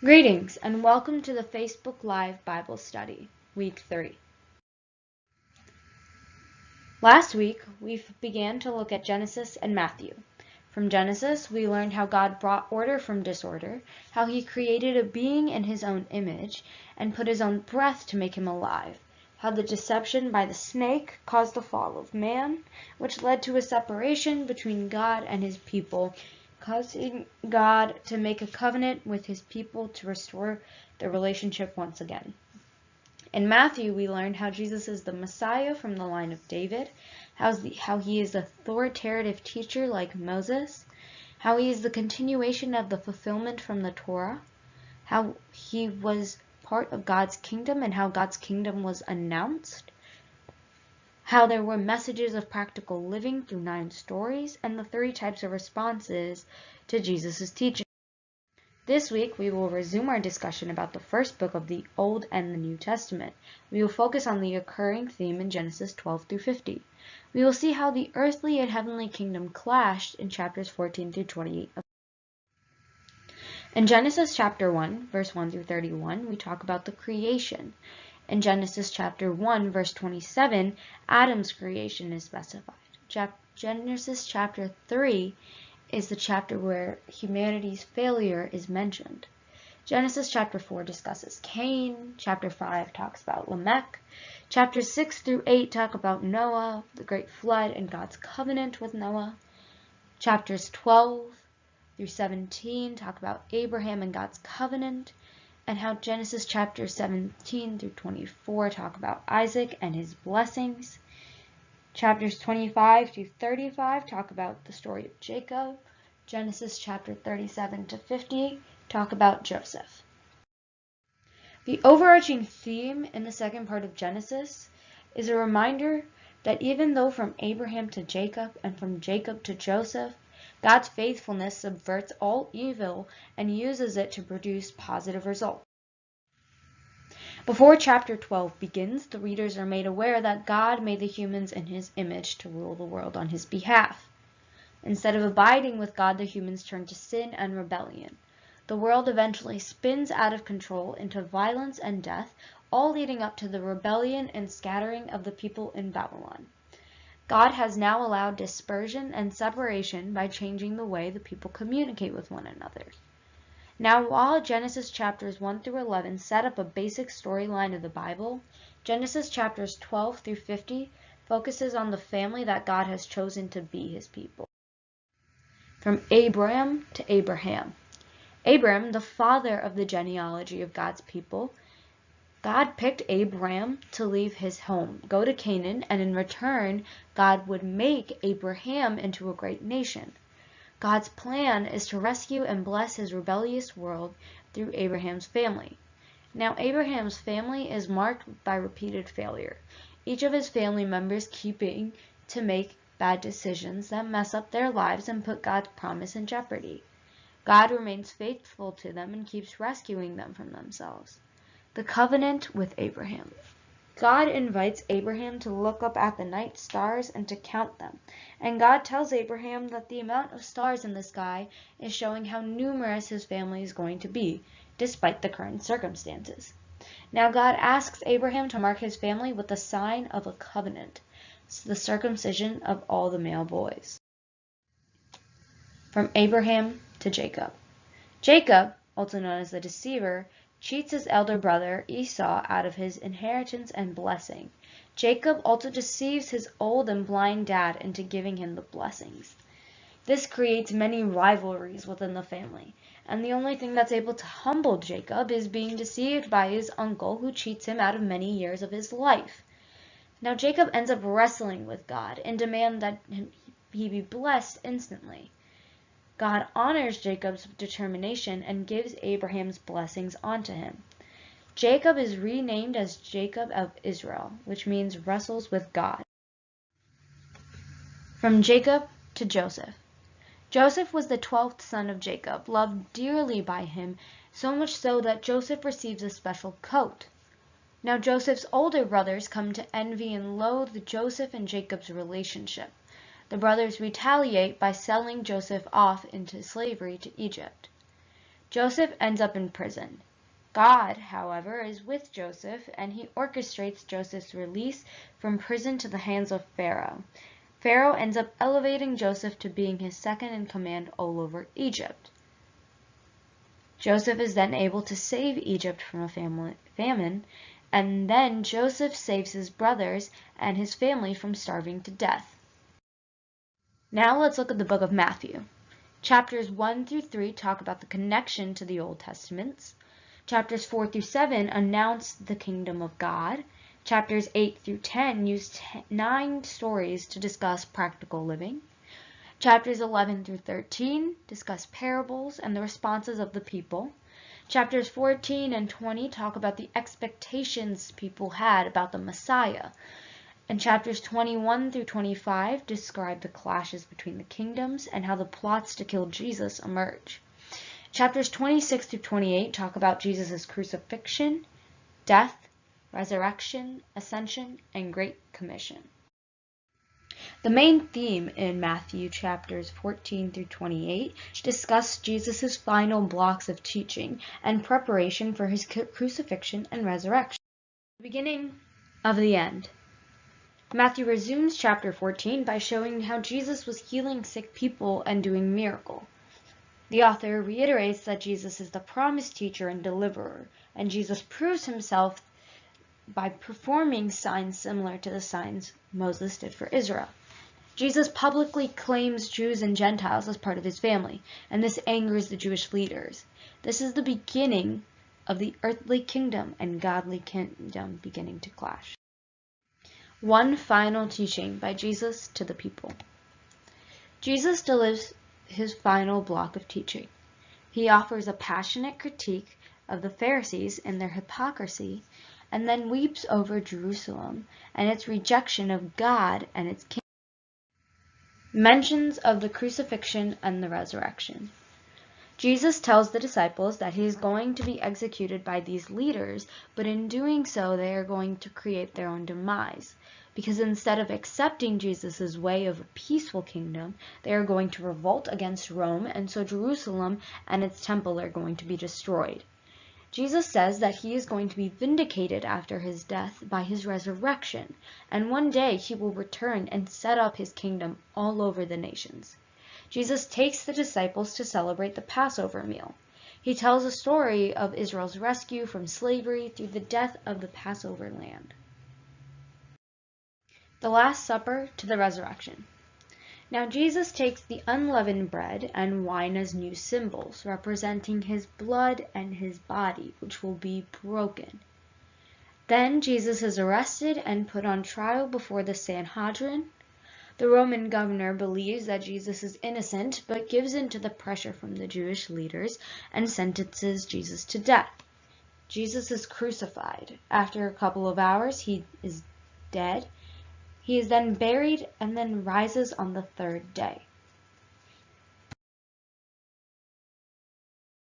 Greetings and welcome to the Facebook Live Bible Study, Week 3. Last week, we began to look at Genesis and Matthew. From Genesis, we learned how God brought order from disorder, how he created a being in his own image, and put his own breath to make him alive, how the deception by the snake caused the fall of man, which led to a separation between God and his people, causing God to make a covenant with his people to restore the relationship once again. In Matthew, we learned how Jesus is the Messiah from the line of David, how he is an authoritative teacher like Moses, how he is the continuation of the fulfillment from the Torah, how he was part of God's kingdom and how God's kingdom was announced, how there were messages of practical living through 9 stories, and the 3 types of responses to Jesus' teaching. This week, we will resume our discussion about the first book of the Old and the New Testament. We will focus on the recurring theme in Genesis 12 through 50. We will see how the earthly and heavenly kingdom clashed in chapters 14 through 28. In Genesis chapter 1, verse 1 through 31, we talk about the creation. In Genesis chapter 1, verse 27, Adam's creation is specified. Genesis chapter 3 is the chapter where humanity's failure is mentioned. Genesis chapter 4 discusses Cain. Chapter 5 talks about Lamech. Chapters 6 through 8 talk about Noah, the great flood, and God's covenant with Noah. Chapters 12 through 17 talk about Abraham and God's covenant, and how Genesis chapter 17 through 24 talk about Isaac and his blessings. Chapters 25 through 35 talk about the story of Jacob. Genesis chapter 37 to 50 talk about Joseph. The overarching theme in the second part of Genesis is a reminder that even though from Abraham to Jacob and from Jacob to Joseph, God's faithfulness subverts all evil and uses it to produce positive results. Before chapter 12 begins, the readers are made aware that God made the humans in his image to rule the world on his behalf. Instead of abiding with God, the humans turn to sin and rebellion. The world eventually spins out of control into violence and death, all leading up to the rebellion and scattering of the people in Babylon. God has now allowed dispersion and separation by changing the way the people communicate with one another. Now, while Genesis chapters 1 through 11 set up a basic storyline of the Bible, Genesis chapters 12 through 50 focuses on the family that God has chosen to be his people. From Abram to Abraham. Abram, the father of the genealogy of God's people, God picked Abram to leave his home, go to Canaan, and in return, God would make Abraham into a great nation. God's plan is to rescue and bless his rebellious world through Abraham's family. Now, Abraham's family is marked by repeated failure, each of his family members keeping to make bad decisions that mess up their lives and put God's promise in jeopardy. God remains faithful to them and keeps rescuing them from themselves. The covenant with Abraham. God invites Abraham to look up at the night stars and to count them. And God tells Abraham that the amount of stars in the sky is showing how numerous his family is going to be, despite the current circumstances. Now God asks Abraham to mark his family with the sign of a covenant, the circumcision of all the male boys. From Abraham to Jacob. Jacob, also known as the deceiver, cheats his elder brother Esau out of his inheritance and blessing. Jacob also deceives his old and blind dad into giving him the blessings. This creates many rivalries within the family, and the only thing that's able to humble Jacob is being deceived by his uncle, who cheats him out of many years of his life. Now Jacob ends up wrestling with God and demands that he be blessed instantly. God honors Jacob's determination and gives Abraham's blessings onto him. Jacob is renamed as Jacob of Israel, which means wrestles with God. From Jacob to Joseph. Joseph was the 12th son of Jacob, loved dearly by him, so much so that Joseph receives a special coat. Now Joseph's older brothers come to envy and loathe Joseph and Jacob's relationship. The brothers retaliate by selling Joseph off into slavery to Egypt. Joseph ends up in prison. God, however, is with Joseph, and he orchestrates Joseph's release from prison to the hands of Pharaoh. Pharaoh ends up elevating Joseph to being his second in command all over Egypt. Joseph is then able to save Egypt from a famine, and then Joseph saves his brothers and his family from starving to death. Now let's look at the book of Matthew. Chapters 1 through 3 talk about the connection to the Old Testaments. Chapters 4 through 7 announce the kingdom of God. Chapters 8 through 10 use 9 stories to discuss practical living. Chapters 11 through 13 discuss parables and the responses of the people. Chapters 14 and 20 talk about the expectations people had about the Messiah. And chapters 21 through 25 describe the clashes between the kingdoms and how the plots to kill Jesus emerge. Chapters 26 through 28 talk about Jesus' crucifixion, death, resurrection, ascension, and Great Commission. The main theme in Matthew chapters 14 through 28 discuss Jesus' final blocks of teaching and preparation for his crucifixion and resurrection. The beginning of the end. Matthew resumes chapter 14 by showing how Jesus was healing sick people and doing miracles. The author reiterates that Jesus is the promised teacher and deliverer, and Jesus proves himself by performing signs similar to the signs Moses did for Israel. Jesus publicly claims Jews and Gentiles as part of his family, and this angers the Jewish leaders. This is the beginning of the earthly kingdom and godly kingdom beginning to clash. One final teaching by Jesus to the people. Jesus delivers his final block of teaching. He offers a passionate critique of the Pharisees and their hypocrisy, and then weeps over Jerusalem and its rejection of God and its kingdom. Mentions of the crucifixion and the resurrection. Jesus tells the disciples that he is going to be executed by these leaders, but in doing so they are going to create their own demise. Because instead of accepting Jesus' way of a peaceful kingdom, they are going to revolt against Rome, and so Jerusalem and its temple are going to be destroyed. Jesus says that he is going to be vindicated after his death by his resurrection, and one day he will return and set up his kingdom all over the nations. Jesus takes the disciples to celebrate the Passover meal. He tells a story of Israel's rescue from slavery through the death of the Passover lamb. The Last Supper to the resurrection. Now Jesus takes the unleavened bread and wine as new symbols, representing his blood and his body, which will be broken. Then Jesus is arrested and put on trial before the Sanhedrin. The Roman governor believes that Jesus is innocent, but gives in to the pressure from the Jewish leaders and sentences Jesus to death. Jesus is crucified. After a couple of hours, he is dead. He is then buried and then rises on the third day.